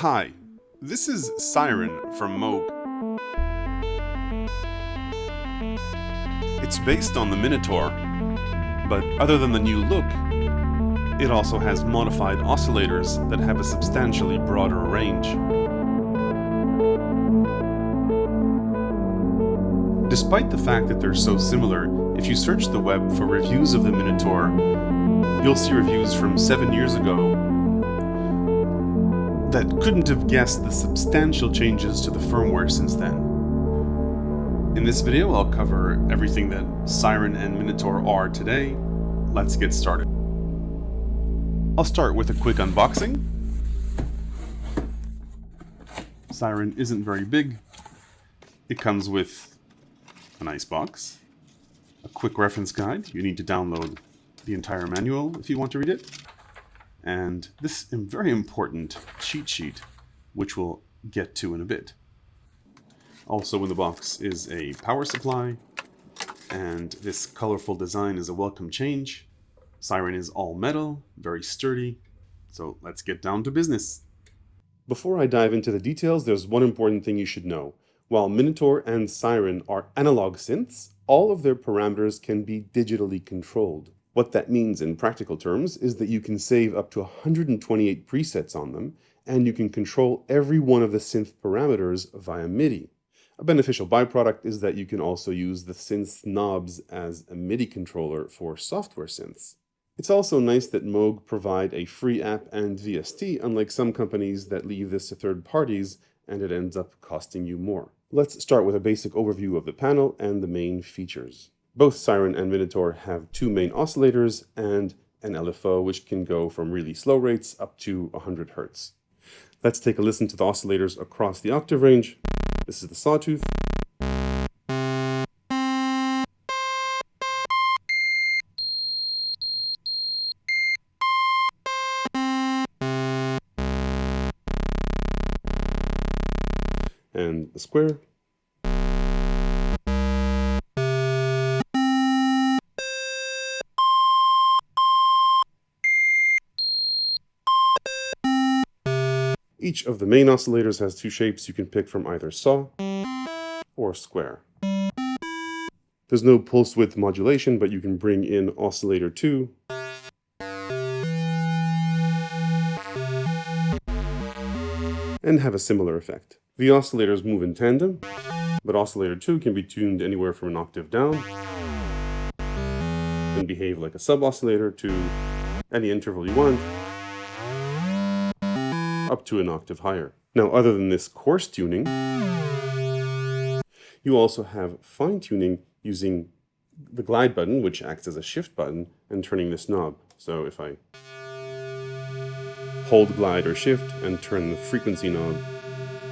Hi, this is Sirin from Moog. It's based on the Minituar, but other than the new look, it also has modified oscillators that have a substantially broader range. Despite the fact that they're so similar, if you search the web for reviews of the Minituar, you'll see reviews from 7 years ago that couldn't have guessed the substantial changes to the firmware since then. In this video, I'll cover everything that Sirin and Minituar are today. Let's get started. I'll start with a quick unboxing. Sirin isn't very big. It comes with a nice box, a quick reference guide. You need to download the entire manual if you want to read it, and this very important cheat sheet, which we'll get to in a bit. Also in the box is a power supply, and this colorful design is a welcome change. Sirin is all metal, very sturdy, so let's get down to business. Before I dive into the details, there's one important thing you should know. While Minituar and Sirin are analog synths, all of their parameters can be digitally controlled. What that means in practical terms is that you can save up to 128 presets on them, and you can control every one of the synth parameters via MIDI. A beneficial byproduct is that you can also use the synth's knobs as a MIDI controller for software synths. It's also nice that Moog provide a free app and VST, unlike some companies that leave this to third parties and it ends up costing you more. Let's start with a basic overview of the panel and the main features. Both Sirin and Minituar have two main oscillators and an LFO, which can go from really slow rates up to 100 Hz. Let's take a listen to the oscillators across the octave range. This is the sawtooth. And the square. Each of the main oscillators has two shapes you can pick from either saw or square. There's no pulse width modulation, but you can bring in oscillator 2 and have a similar effect. The oscillators move in tandem, but oscillator 2 can be tuned anywhere from an octave down and behave like a sub-oscillator to any interval you want, up to an octave higher. Now, other than this coarse tuning, you also have fine tuning using the glide button, which acts as a shift button, and turning this knob. So if I hold glide or shift and turn the frequency knob,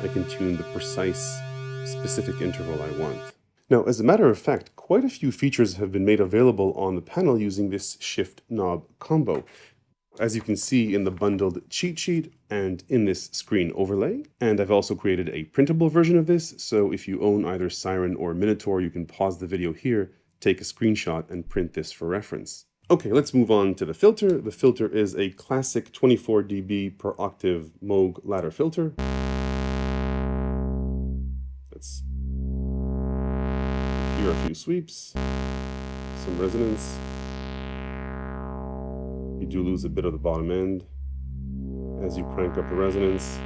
I can tune the precise, specific interval I want. Now, as a matter of fact, quite a few features have been made available on the panel using this shift knob combo, as you can see in the bundled cheat sheet and in this screen overlay. And I've also created a printable version of this, so if you own either Sirin or Minituar, you can pause the video here, take a screenshot, and print this for reference. Okay, let's move on to the filter. The filter is a classic 24 dB per octave Moog ladder filter. Let's hear a few sweeps, some resonance. You do lose a bit of the bottom end as you crank up the resonance.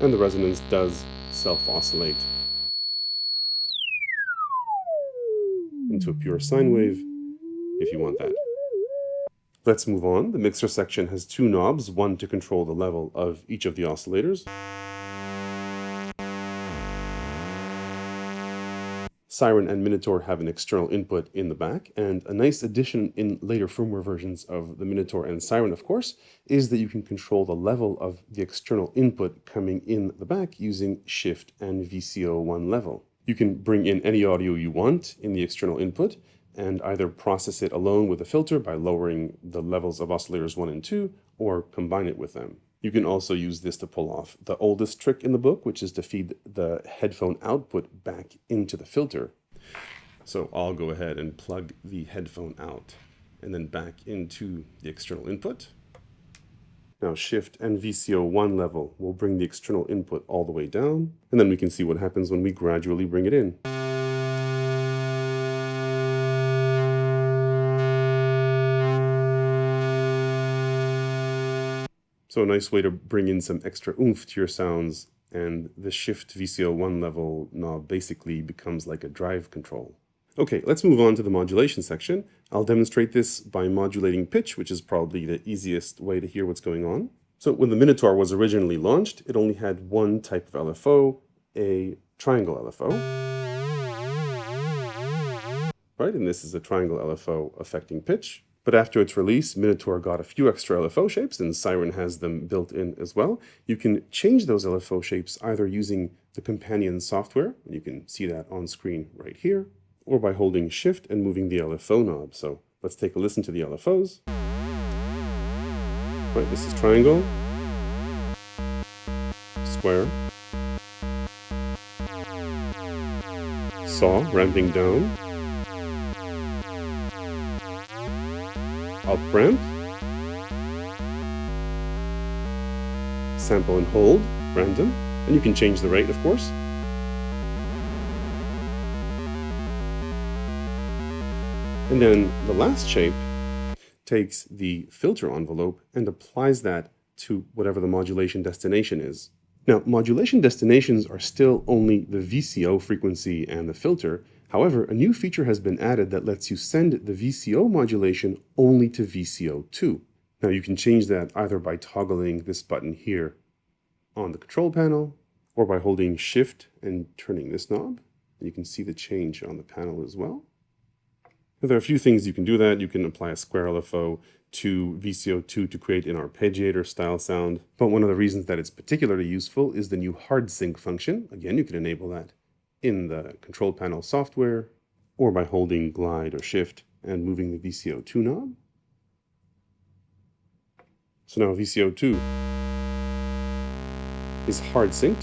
And the resonance does self-oscillate into a pure sine wave if you want that. Let's move on. The mixer section has two knobs, one to control the level of each of the oscillators. Sirin and Minituar have an external input in the back, and a nice addition in later firmware versions of the Minituar and Sirin, of course, is that you can control the level of the external input coming in the back using Shift and VCO1 level. You can bring in any audio you want in the external input, and either process it alone with a filter by lowering the levels of oscillators 1 and 2, or combine it with them. You can also use this to pull off the oldest trick in the book, which is to feed the headphone output back into the filter. So I'll go ahead and plug the headphone out and then back into the external input. Now Shift and VCO1 level will bring the external input all the way down, and then we can see what happens when we gradually bring it in. So a nice way to bring in some extra oomph to your sounds, and the Shift VCO1 level knob basically becomes like a drive control. Okay, let's move on to the modulation section. I'll demonstrate this by modulating pitch, which is probably the easiest way to hear what's going on. So when the Minituar was originally launched, it only had one type of LFO, a triangle LFO. Right, and this is a triangle LFO affecting pitch. But after its release, Minituar got a few extra LFO shapes, and Sirin has them built in as well. You can change those LFO shapes either using the companion software, and you can see that on screen right here, or by holding Shift and moving the LFO knob. So let's take a listen to the LFOs. Right, this is triangle, square, saw, ramping down, up ramp, sample and hold, random, and you can change the rate, of course. And then the last shape takes the filter envelope and applies that to whatever the modulation destination is. Now, modulation destinations are still only the VCO frequency and the filter. However, a new feature has been added that lets you send the VCO modulation only to VCO2. Now, you can change that either by toggling this button here on the control panel, or by holding Shift and turning this knob. You can see the change on the panel as well. There are a few things you can do that. You can apply a square LFO to VCO2 to create an arpeggiator style sound. But one of the reasons that it's particularly useful is the new hard sync function. Again, you can enable that in the control panel software, or by holding Glide or Shift and moving the VCO2 knob. So now VCO2 is hard synced.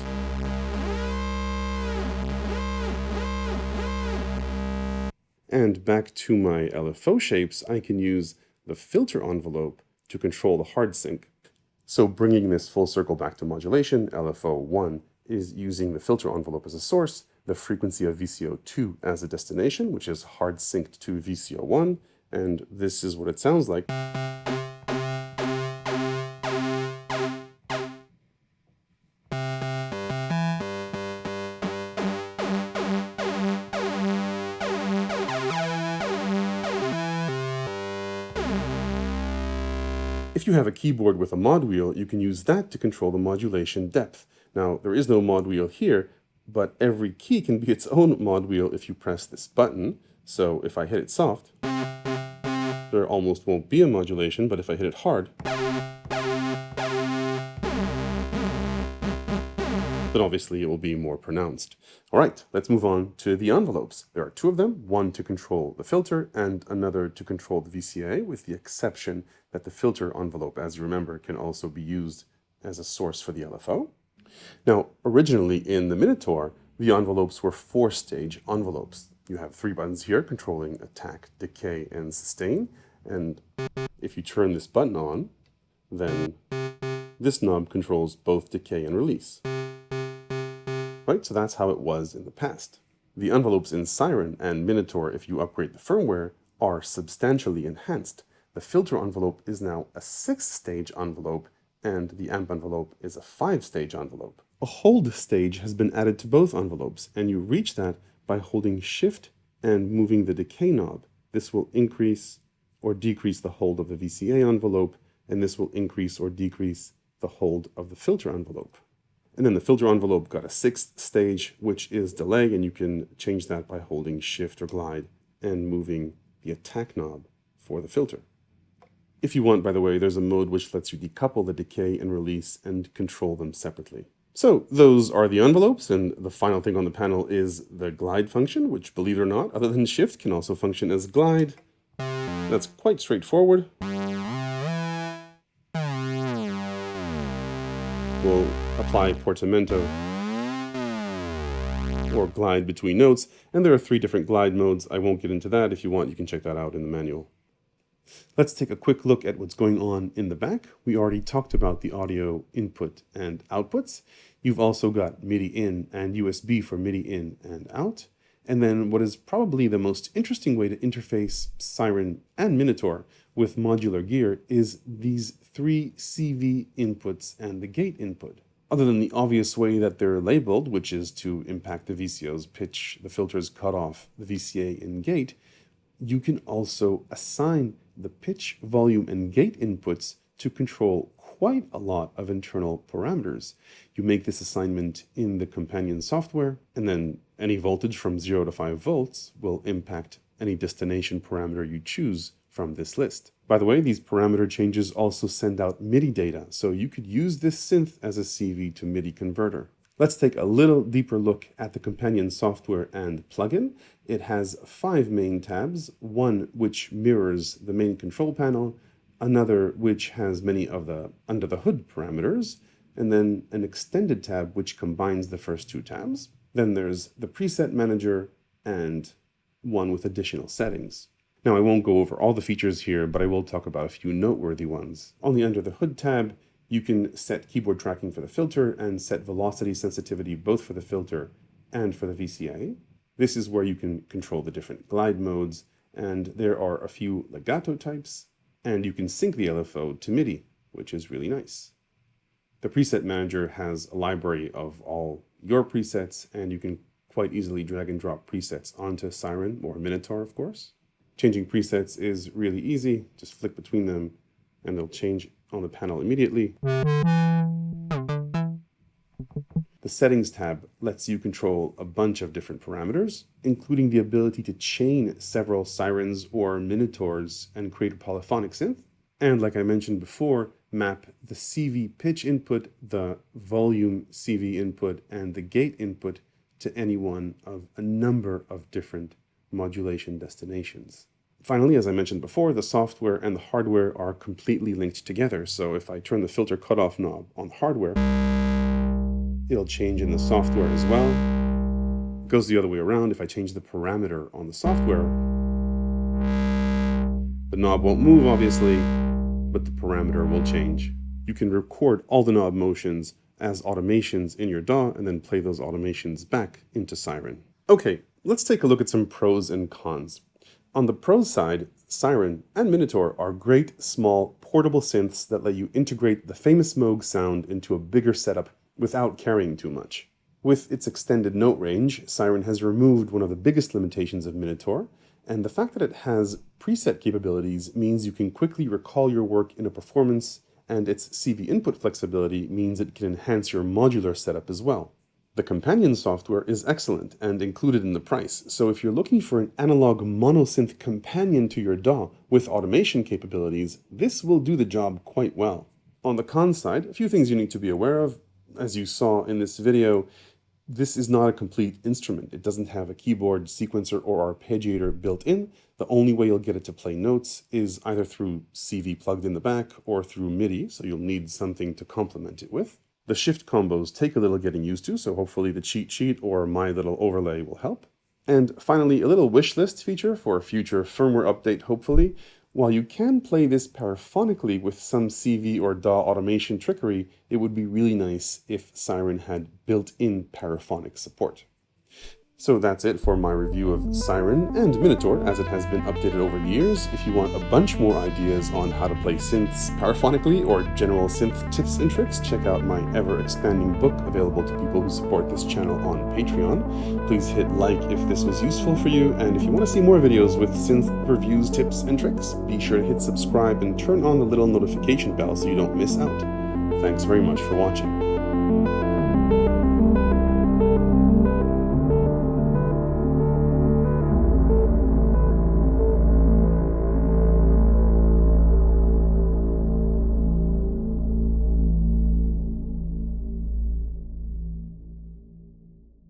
And back to my LFO shapes, I can use the filter envelope to control the hard sync. So bringing this full circle back to modulation, LFO1 is using the filter envelope as a source, the frequency of VCO2 as a destination, which is hard synced to VCO1, and this is what it sounds like. If you have a keyboard with a mod wheel, you can use that to control the modulation depth. Now, there is no mod wheel here, but every key can be its own mod wheel if you press this button. So if I hit it soft, there almost won't be a modulation, but if I hit it hard, then obviously it will be more pronounced. All right, let's move on to the envelopes. There are two of them, one to control the filter and another to control the VCA, with the exception that the filter envelope, as you remember, can also be used as a source for the LFO. Now, originally in the Minituar, the envelopes were 4-stage envelopes. You have 3 buttons here controlling attack, decay, and sustain. And if you turn this button on, then this knob controls both decay and release. Right, so that's how it was in the past. The envelopes in Sirin and Minituar, if you upgrade the firmware, are substantially enhanced. The filter envelope is now a 6-stage envelope, and the amp envelope is a 5-stage envelope. A hold stage has been added to both envelopes, and you reach that by holding Shift and moving the decay knob. This will increase or decrease the hold of the VCA envelope, and this will increase or decrease the hold of the filter envelope. And then the filter envelope got a 6th stage, which is delay, and you can change that by holding Shift or Glide and moving the attack knob for the filter. If you want, by the way, there's a mode which lets you decouple the decay and release and control them separately. So those are the envelopes, and the final thing on the panel is the glide function, which, believe it or not, other than Shift, can also function as glide. That's quite straightforward. fly portamento or glide between notes, and there are 3 different glide modes. I won't get into that. If you want, you can check that out in the manual. Let's take a quick look at what's going on in the back. We already talked about the audio input and outputs. You've also got MIDI in and USB for MIDI in and out. And then what is probably the most interesting way to interface Sirin and Minituar with modular gear is these 3 CV inputs and the gate input. Other than the obvious way that they're labeled, which is to impact the VCO's pitch, the filter's cutoff, the VCA and gate, you can also assign the pitch, volume, and gate inputs to control quite a lot of internal parameters. You make this assignment in the companion software, and then any voltage from 0 to 5 volts will impact any destination parameter you choose from this list. By the way, these parameter changes also send out MIDI data, so you could use this synth as a CV to MIDI converter. Let's take a little deeper look at the companion software and plugin. It has 5 main tabs, one which mirrors the main control panel, another which has many of the under the hood parameters, and then an extended tab which combines the first 2 tabs. Then there's the preset manager and one with additional settings. Now I won't go over all the features here, but I will talk about a few noteworthy ones. On the under the hood tab, you can set keyboard tracking for the filter and set velocity sensitivity both for the filter and for the VCA. This is where you can control the different glide modes, and there are a few legato types, and you can sync the LFO to MIDI, which is really nice. The preset manager has a library of all your presets, and you can quite easily drag and drop presets onto Sirin or Minituar, of course. Changing presets is really easy. Just flick between them and they'll change on the panel immediately. The settings tab lets you control a bunch of different parameters, including the ability to chain several Sirins or Minituars and create a polyphonic synth. And like I mentioned before, map the CV pitch input, the volume CV input, and the gate input to any one of a number of different modulation destinations. Finally, as I mentioned before, the software and the hardware are completely linked together. So if I turn the filter cutoff knob on hardware, it'll change in the software as well. It goes the other way around. If I change the parameter on the software, the knob won't move, obviously, but the parameter will change. You can record all the knob motions as automations in your DAW and then play those automations back into Sirin. Okay, let's take a look at some pros and cons. On the pros side, Sirin and Minituar are great, small, portable synths that let you integrate the famous Moog sound into a bigger setup without carrying too much. With its extended note range, Sirin has removed one of the biggest limitations of Minituar, and the fact that it has preset capabilities means you can quickly recall your work in a performance, and its CV input flexibility means it can enhance your modular setup as well. The companion software is excellent and included in the price, so if you're looking for an analog monosynth companion to your DAW with automation capabilities, this will do the job quite well. On the con side, a few things you need to be aware of. As you saw in this video, this is not a complete instrument. It doesn't have a keyboard, sequencer, or arpeggiator built in. The only way you'll get it to play notes is either through CV plugged in the back or through MIDI, so you'll need something to complement it with. The shift combos take a little getting used to, so hopefully the cheat sheet or my little overlay will help. And finally, a little wish list feature for a future firmware update, hopefully. While you can play this paraphonically with some CV or DAW automation trickery, it would be really nice if Sirin had built-in paraphonic support. So that's it for my review of Sirin and Minituar as it has been updated over the years. If you want a bunch more ideas on how to play synths paraphonically or general synth tips and tricks, check out my ever-expanding book available to people who support this channel on Patreon. Please hit like if this was useful for you, and if you want to see more videos with synth reviews, tips, and tricks, be sure to hit subscribe and turn on the little notification bell so you don't miss out. Thanks very much for watching.